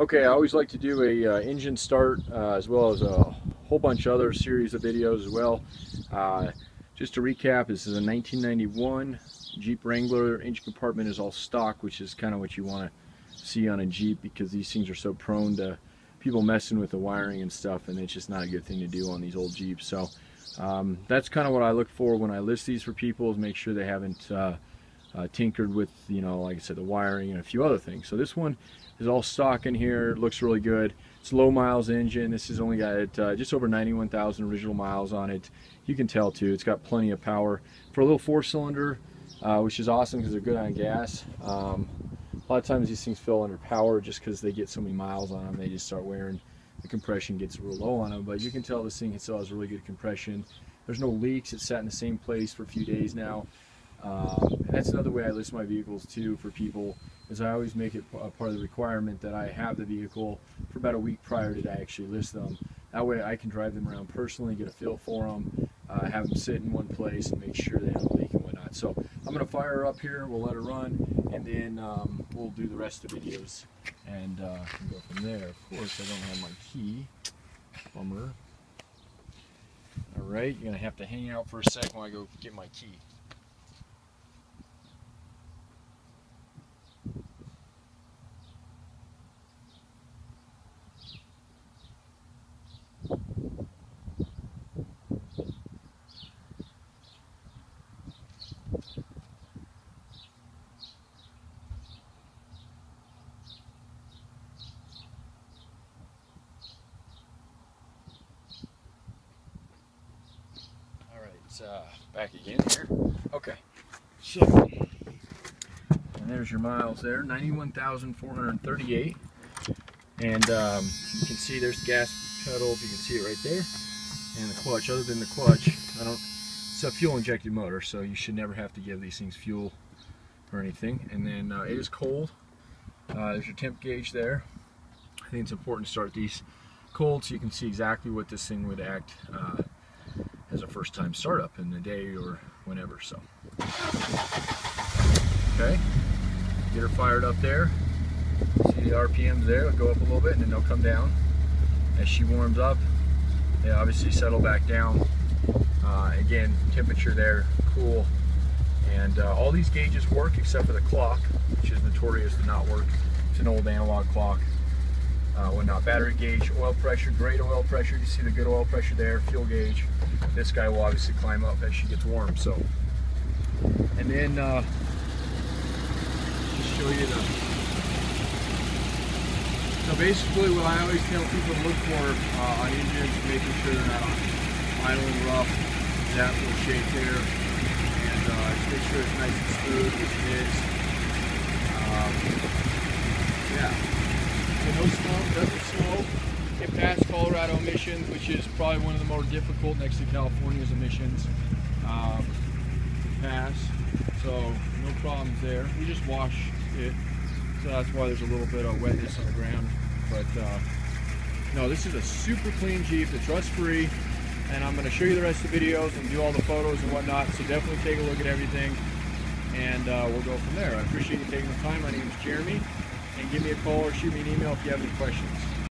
Okay, I always like to do a engine start as well as a whole bunch of other series of videos as well. Just to recap, this is a 1991 Jeep Wrangler. Engine compartment is all stock, which is kind of what you want to see on a Jeep because these things are so prone to people messing with the wiring and stuff, and it's just not a good thing to do on these old Jeeps. So that's kind of what I look for when I list these for people, is make sure they haven't tinkered with, you know, like I said, the wiring and a few other things. So this one is all stock in here. It looks really good. It's low miles engine. This has only got just over 91,000 original miles on it. You can tell too, it's got plenty of power for a little 4-cylinder, which is awesome because they're good on gas. A lot of times these things fill under power just because they get so many miles on them, they just start wearing. The compression gets real low on them, but you can tell this thing still has really good compression. There's no leaks. It's sat in the same place for a few days now. And that's another way I list my vehicles too for people, is I always make it a part of the requirement that I have the vehicle for about a week prior to I actually list them. That way I can drive them around personally, get a feel for them, have them sit in one place and make sure they don't leak and whatnot. So I'm going to fire her up here, we'll let her run, and then we'll do the rest of the videos and go from there. Of course I don't have my key, bummer. Alright, you're going to have to hang out for a sec while I go get my key. Back again here. Okay, so and there's your miles there, 91,438, and you can see there's the gas pedal, if you can see it right there, and the clutch. Other than the clutch, it's a fuel injected motor, so you should never have to give these things fuel or anything. And then it is cold. There's your temp gauge there. I think it's important to start these cold so you can see exactly what this thing would act as a first time startup in the day or whenever. So okay, get her fired up there. See the RPMs there, they'll go up a little bit and then they'll come down as she warms up. They obviously settle back down. Again, temperature there, cool, and all these gauges work except for the clock, which is notorious to not work. It's an old analog clock. Whatnot. Battery gauge, oil pressure, great oil pressure. You see the good oil pressure there. Fuel gauge. This guy will obviously climb up as she gets warm. So, and then just show you the. So basically, what I always tell people to look for on engines, making sure they're not idle and rough, that little shape there, and just make sure it's nice and smooth, which it is. Yeah. So no smoke, doesn't smoke. It passed Colorado emissions, which is probably one of the more difficult next to California's emissions to pass. So no problems there. We just wash it, so that's why there's a little bit of wetness on the ground. But no, this is a super clean Jeep that's rust-free, and I'm going to show you the rest of the videos and do all the photos and whatnot. So definitely take a look at everything, and we'll go from there. I appreciate you taking the time. My name is Jeremy. And give me a call or shoot me an email if you have any questions.